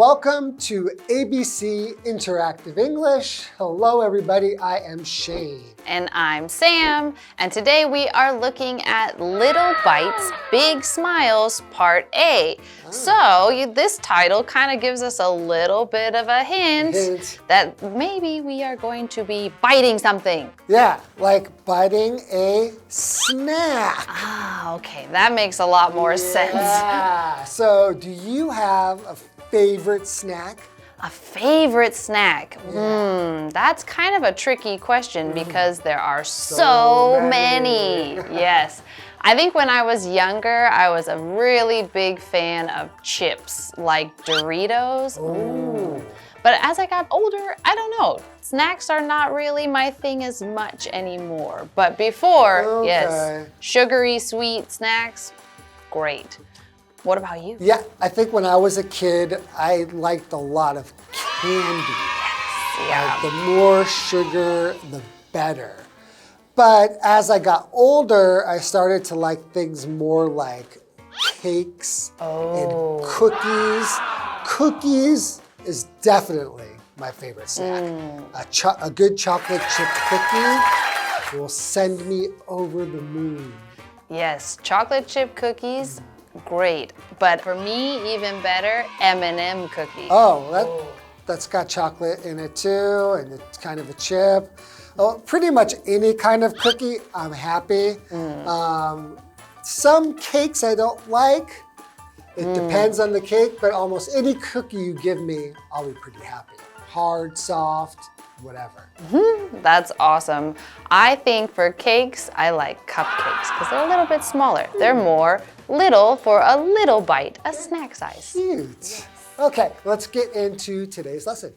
welcome to ABC Interactive English. Hello, everybody. I am Shane. And I'm Sam. And today we are looking at Little Bites, Big Smiles, Part A. So this title kind of gives us a little bit of a hint that maybe we are going to be biting something. Yeah, like biting a snack. Ah, okay. That makes a lot more sense. Yeah. So do you have a favorite snack? A favorite snack? Yeah. That's kind of a tricky question because there are so many. Yes. I think when I was younger, I was a really big fan of chips, like Doritos. Ooh. But as I got older, I don't know. Snacks are not really my thing as much anymore. But before, yes, sugary, sweet snacks, great. What about you? Yeah, I think when I was a kid, I liked a lot of candy. Yeah. Like the more sugar, the better. But as I got older, I started to like things more like cakes and cookies. Cookies is definitely my favorite snack. A good chocolate chip cookie will send me over the moon. Yes, chocolate chip cookies, great. But for me, even better, M&M cookies. That's got chocolate in it too, and it's kind of a chip. Oh, pretty much any kind of cookie, I'm happy. Some cakes I don't like. It depends on the cake, but almost any cookie you give me, I'll be pretty happy. Hard, soft, whatever. That's awesome. I think for cakes, I like cupcakes because they're a little bit smaller. They're more little for a little bite, a snack size. Cute. Yes. Okay, let's get into today's lesson.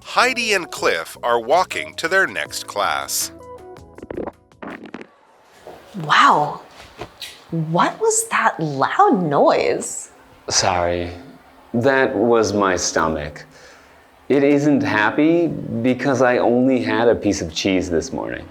Heidi and Cliff are walking to their next class. Wow, what was that loud noise? Sorry, that was my stomach. It isn't happy because I only had a piece of cheese this morning.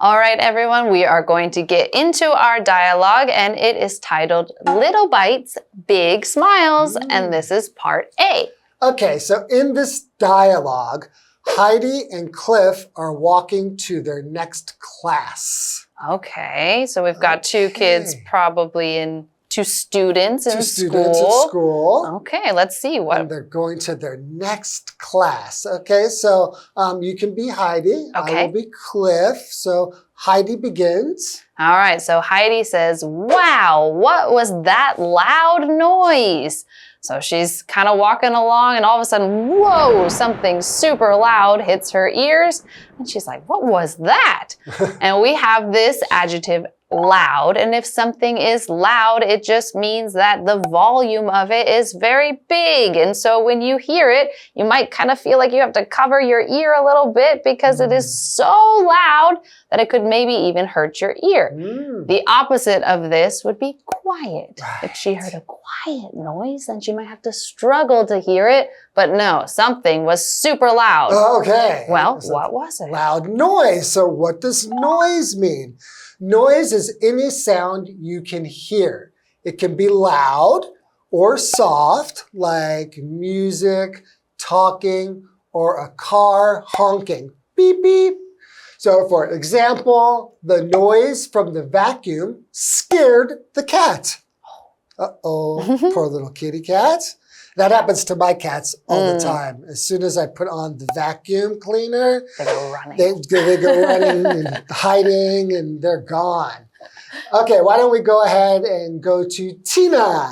All right, everyone, we are going to get into our dialogue, and it is titled Little Bites, Big Smiles, and this is part A. Okay, so in this dialogue, Heidi and Cliff are walking to their next class. Okay, so we've got two kids two students in school. Okay, let's see what. And they're going to their next class. Okay, so you can be Heidi. Okay. I will be Cliff. So Heidi begins. All right, so Heidi says, wow, what was that loud noise? So she's kind of walking along and all of a sudden, whoa, something super loud hits her ears. And she's like, what was that? And we have this adjective loud. And if something is loud, it just means that the volume of it is very big. And so when you hear it, you might kind of feel like you have to cover your ear a little bit because it is so loud that it could maybe even hurt your ear. The opposite of this would be quiet. If she heard a quiet noise, then she might have to struggle to hear it. But no, something was super loud. Okay. Well, what was it? Loud noise. So what does noise mean? Noise is any sound you can hear. It can be loud or soft, like music, talking, or a car honking. Beep, beep. So for example, the noise from the vacuum scared the cat. Uh-oh, poor little kitty cat. That happens to my cats all the time. As soon as I put on the vacuum cleaner, They go running. They go running and hiding, and they're gone. Okay, why don't we go ahead and go to Tina?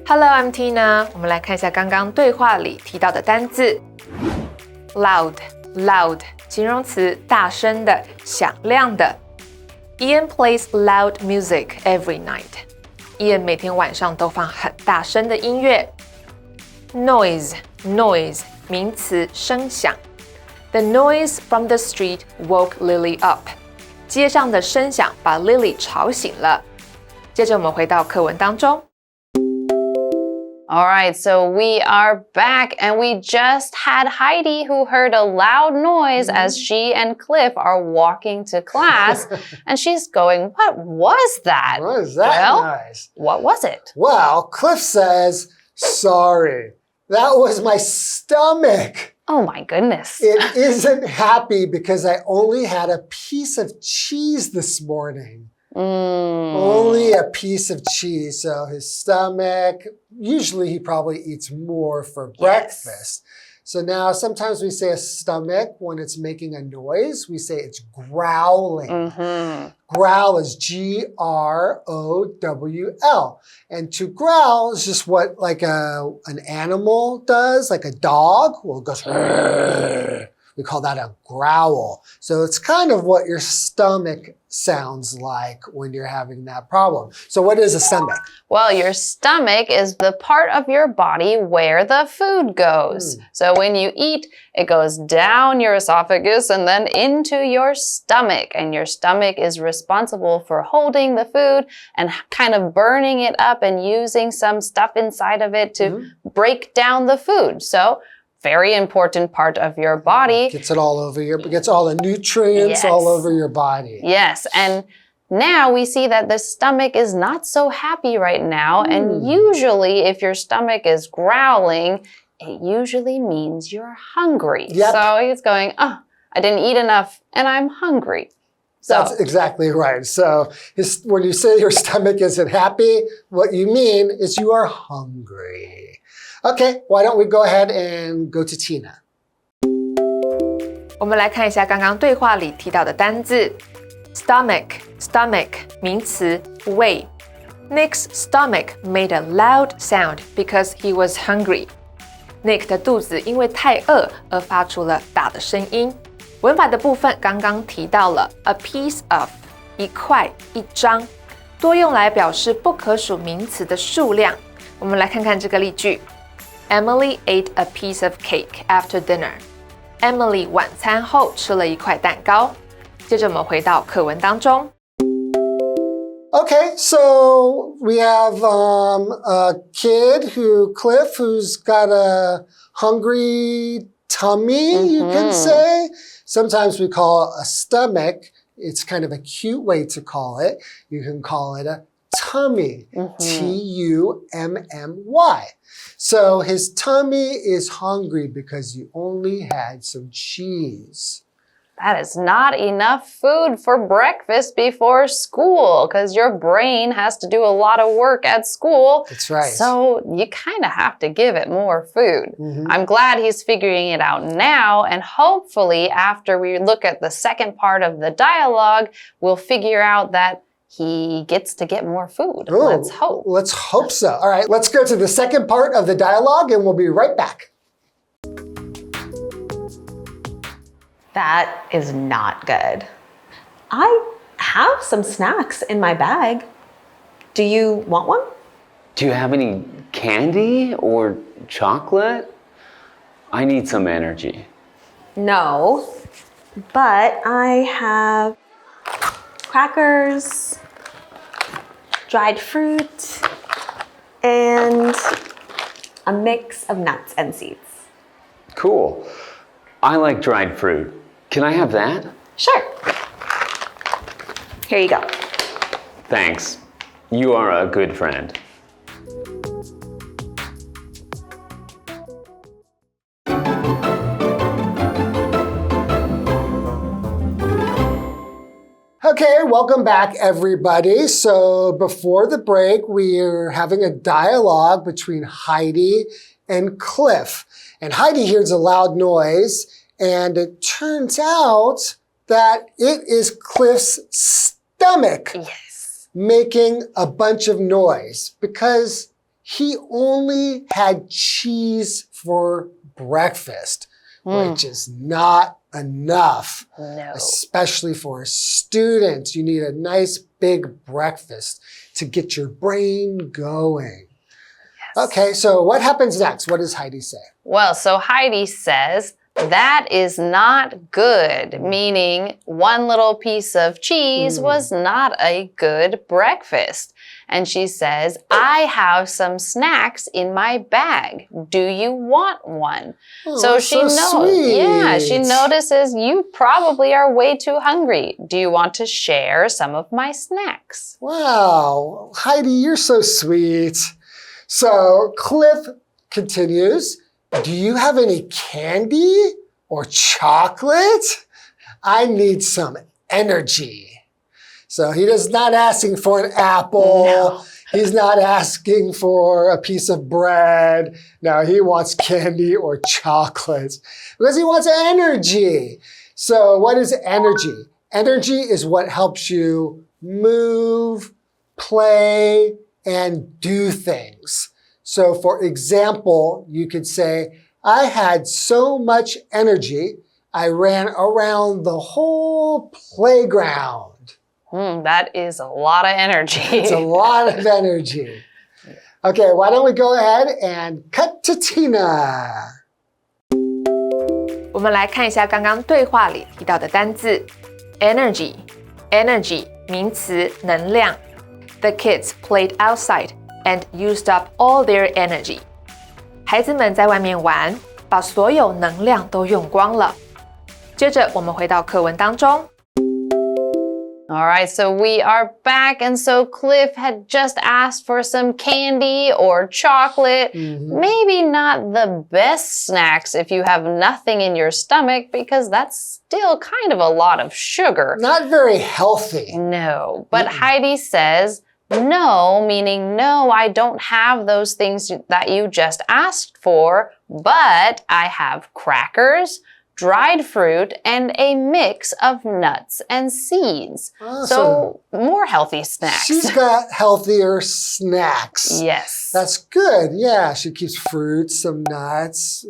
Hello, I'm Tina. 我们来看一下刚刚对话里提到的单字 loud, loud 形容词，大声的，响亮的。Ian plays loud music every night. Ian 每天晚上都放很大声的音乐。Noise, noise 名词，声响。The noise from the street woke Lily up. 街上的声响把 Lily 吵醒了。接着我们回到课文当中。All right, so we are back and we just had Heidi who heard a loud noise as she and Cliff are walking to class and she's going, what was that? What is that noise? What was it? Well, Cliff says, sorry, that was my stomach. Oh my goodness. It isn't happy because I only had a piece of cheese this morning. Only a piece of cheese. So his stomach, usually he probably eats more for breakfast. So now sometimes we say a stomach when it's making a noise. We say it's growling. Growl is G-R-O-W-L. And to growl is just what like an animal does, like a dog. Well, it goes, we call that a growl. So it's kind of what your stomach sounds like when you're having that problem. So what is a stomach? Well, your stomach is the part of your body where the food goes. So when you eat, it goes down your esophagus and then into your stomach. And your stomach is responsible for holding the food and kind of burning it up and using some stuff inside of it to break down the food. So very important part of your body. Gets it all over gets all the nutrients all over your body. Yes, and now we see that the stomach is not so happy right now. And usually if your stomach is growling, it usually means you're hungry. So he's going, oh, I didn't eat enough and I'm hungry. So that's exactly right. So when you say your stomach isn't happy, what you mean is you are hungry. Okay, why don't we go ahead and go to Tina? 我们来看一下刚刚对话里提到的单字 stomach 名词胃 Nick's stomach made a loud sound because he was hungry. Nick 的肚子因为太饿而发出了大的声音。文法的部分刚刚提到了 a piece of 一块一张，多用来表示不可数名词的数量。我们来看看这个例句。Emily ate a piece of cake after dinner. Emily 晚餐后吃了一块蛋糕。接着我们回到课文当中。Okay, so we have a kid Cliff, who's got a hungry tummy, you can say. Sometimes we call it a stomach. It's kind of a cute way to call it. You can call it a tummy, T-U-M-M-Y. So his tummy is hungry because you only had some cheese. that is not enough food for breakfast before school because your brain has to do a lot of work at school. That's right. So you kind of have to give it more food. I'm glad he's figuring it out now, and hopefully after we look at the second part of the dialogue, we'll figure out that he gets to get more food. Ooh, let's hope. Let's hope so. All right, let's go to the second part of the dialogue and we'll be right back. That is not good. I have some snacks in my bag. Do you want one? Do you have any candy or chocolate? I need some energy. No, but I have crackers, dried fruit, and a mix of nuts and seeds. Cool. I like dried fruit. Can I have that? Sure. Here you go. Thanks. You are a good friend. Okay, welcome back, everybody. So before the break, we're having a dialogue between Heidi and Cliff. And Heidi hears a loud noise, and it turns out that it is Cliff's stomach making a bunch of noise because he only had cheese for breakfast, which is not enough, especially for students. You need a nice big breakfast to get your brain going. Okay, so what happens next? What does Heidi say? Well, so Heidi says, that is not good, meaning one little piece of cheese was not a good breakfast. And she says, I have some snacks in my bag. Do you want one? So she sweet. Yeah, she notices you probably are way too hungry. Do you want to share some of my snacks? Wow, Heidi, you're so sweet. So Cliff continues, do you have any candy or chocolate? I need some energy. So he is not asking for an apple. No. He's not asking for a piece of bread. No, he wants candy or chocolate because he wants energy. So what is energy? Energy is what helps you move, play, and do things. So for example, you could say, I had so much energy, I ran around the whole playground. That is a lot of energy. It's a lot of energy. Okay, why don't we go ahead and cut to Tina. 我们来看一下刚刚对话里提到的单字 energy 名词能量 The kids played outside and used up all their energy. 孩子们在外面玩，把所有能量都用光了。接着我们回到课文当中。All right, so we are back. And so Cliff had just asked for some candy or chocolate. Maybe not the best snacks if you have nothing in your stomach, because that's still kind of a lot of sugar. Not very healthy. No, but Heidi says, no, meaning no, I don't have those things that you just asked for, but I have crackers, dried fruit, and a mix of nuts and seeds. So more healthy snacks. She's got healthier snacks. Yes. That's good. Yeah, she keeps fruits, some nuts,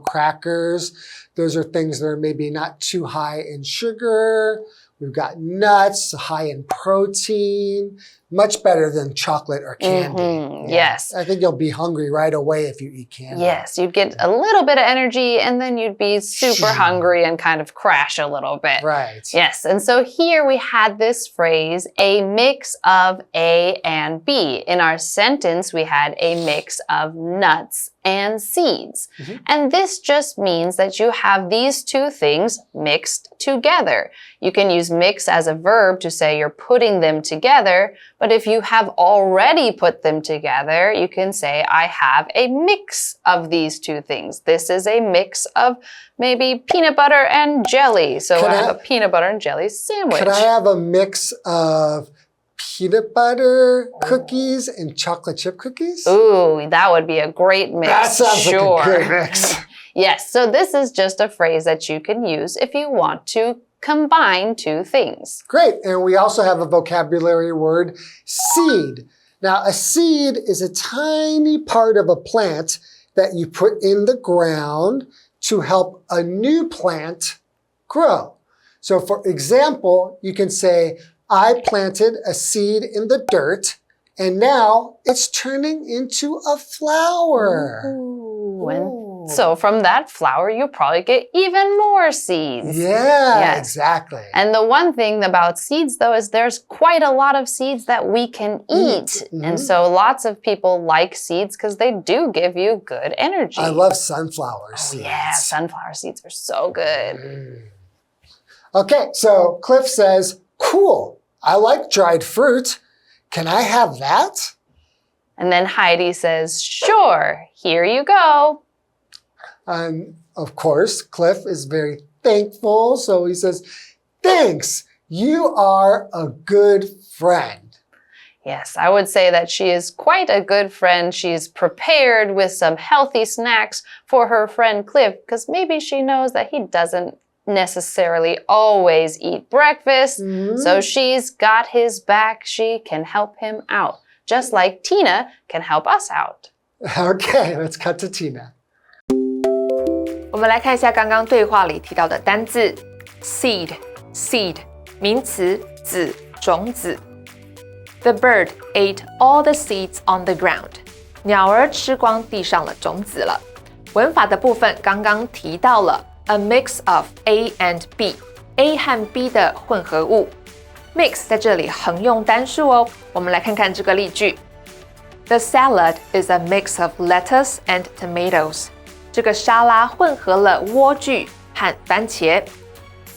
crackers. Those are things that are maybe not too high in sugar. We've got nuts, high in protein, much better than chocolate or candy. Yes. I think you'll be hungry right away if you eat candy. Yes, you'd get a little bit of energy and then you'd be super hungry and kind of crash a little bit. Right. Yes, and so here we had this phrase, a mix of A and B. In our sentence, we had a mix of nuts and seeds. And this just means that you have these two things mixed together. You can use mix as a verb to say you're putting them together, but if you have already put them together, you can say, I have a mix of these two things. This is a mix of maybe peanut butter and jelly. So I have a peanut butter and jelly sandwich. Could I have a mix of peanut butter cookies and chocolate chip cookies? Ooh, that would be a great mix. That sounds like a great mix. Yes, so this is just a phrase that you can use if you want to combine two things. Great, and we also have a vocabulary word, seed. Now, a seed is a tiny part of a plant that you put in the ground to help a new plant grow. So for example, you can say, I planted a seed in the dirt, and now it's turning into a flower. And so from that flower, you'll probably get even more seeds. Yeah, exactly. And the one thing about seeds, though, is there's quite a lot of seeds that we can eat. And so lots of people like seeds because they do give you good energy. I love sunflower seeds. Yeah, sunflower seeds are so good. Okay, so Cliff says, cool, I like dried fruit. Can I have that? And then Heidi says, sure, here you go. And of course, Cliff is very thankful. So he says, thanks, you are a good friend. Yes, I would say that she is quite a good friend. She's prepared with some healthy snacks for her friend Cliff because maybe she knows that he doesn't necessarily always eat breakfast. So she's got his back. She can help him out, just like Tina can help us out. Okay, let's cut to Tina. 我们来看一下刚刚对话里提到的单字 seed 名词籽种子 The bird ate all the seeds on the ground. 鸟儿吃光地上的种子了。文法的部分刚刚提到了 a mix of A and B. A 和 B 的混合物。Mix 在这里横用单数哦。我们来看看这个例句。The salad is a mix of lettuce and tomatoes. 这个沙拉混合了莴苣和番茄。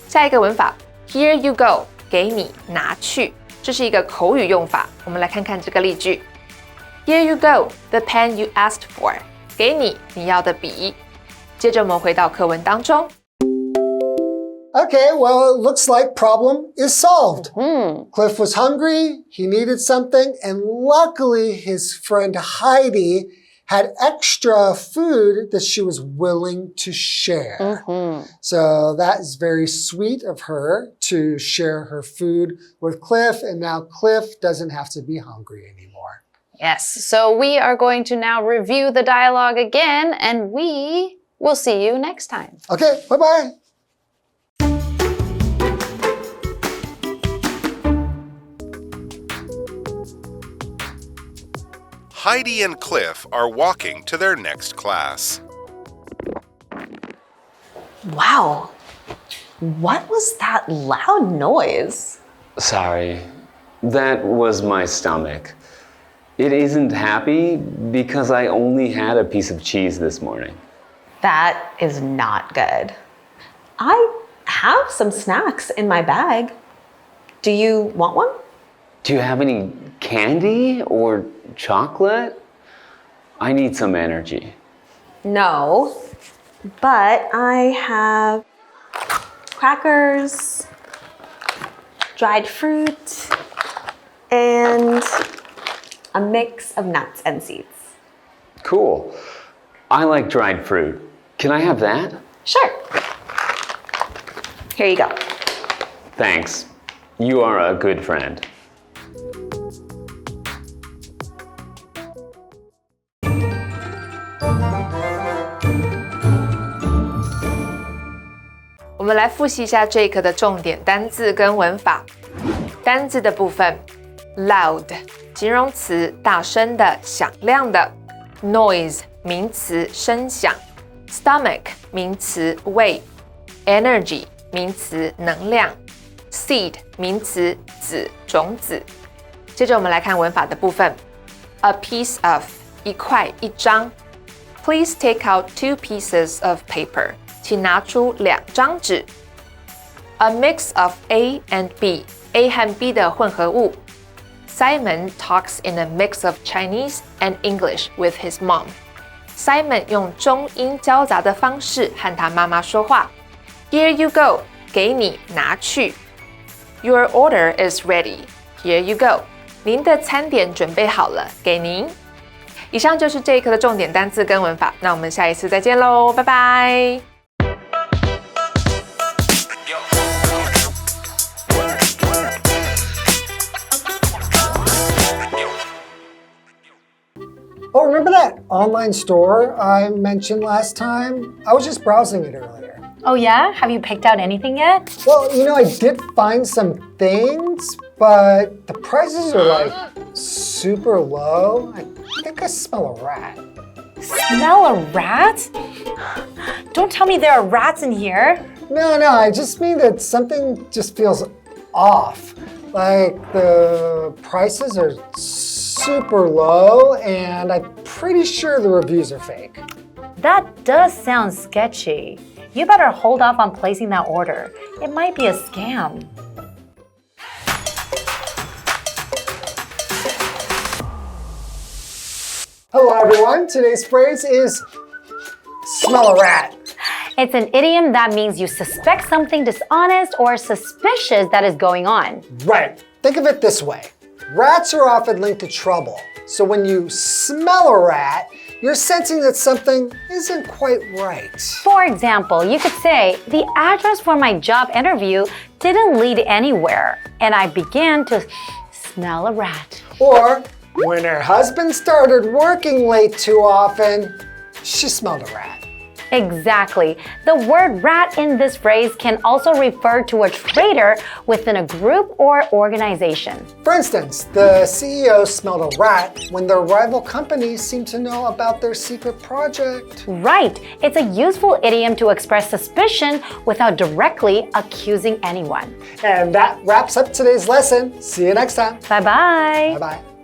下一个文法 Here you go， 给你拿去，这是一个口语用法。我们来看看这个例句。Here you go, the pen you asked for. 给你你要的笔。接着我们回到课文当中。Okay, well, it looks like problem is solved. Cliff was hungry, he needed something, and luckily his friend Heidi had extra food that she was willing to share. So that is very sweet of her to share her food with Cliff, and now Cliff doesn't have to be hungry anymore. Yes, so we are going to now review the dialogue again, and we will see you next time. Okay, bye-bye. Heidi and Cliff are walking to their next class. Wow. What was that loud noise? Sorry, that was my stomach. It isn't happy because I only had a piece of cheese this morning. That is not good. I have some snacks in my bag. Do you want one? Do you have any candy or chocolate? I need some energy. No, but I have crackers, dried fruit, and a mix of nuts and seeds. Cool. I like dried fruit. Can I have that? Sure. Here you go. Thanks. You are a good friend.我们来复习一下这一课的重点单字跟文法。单字的部分 ，loud 形容词，大声的、响亮的 ；noise 名词，声响 ；stomach 名词，胃 ；energy 名词，能量 ；seed 名词，籽、种子。接着我们来看文法的部分 ，a piece of 一块、一张 ，Please take out 2 pieces of paper。请拿出2张纸。A mix of A and B， A 和 B 的混合物。Simon talks in a mix of Chinese and English with his mom. Simon 用中英交杂的方式和他妈妈说话。Here you go， 给你拿去。Your order is ready. Here you go， 您的餐点准备好了，给您。以上就是这一课的重点单字跟文法，那我们下一次再见喽，拜拜。Oh, remember that online store I mentioned last time? I was just browsing it earlier. Oh yeah? Have you picked out anything yet? Well, you know, I did find some things, but the prices are like super low. I think I smell a rat. Smell a rat? Don't tell me there are rats in here. No, I just mean that something just feels off. Like the prices are super low, and I'm pretty sure the reviews are fake. That does sound sketchy. You better hold off on placing that order. It might be a scam. Hello everyone, today's phrase is smell a rat. It's an idiom that means you suspect something dishonest or suspicious that is going on. Right, think of it this way. Rats are often linked to trouble. So when you smell a rat, you're sensing that something isn't quite right. For example, you could say, the address for my job interview didn't lead anywhere, and I began to smell a rat. Or when her husband started working late too often, she smelled a rat. Exactly. The word rat in this phrase can also refer to a traitor within a group or organization. For instance, the CEO smelled a rat when their rival companies seemed to know about their secret project. Right. It's a useful idiom to express suspicion without directly accusing anyone. And that wraps up today's lesson. See you next time. Bye-bye. Bye-bye.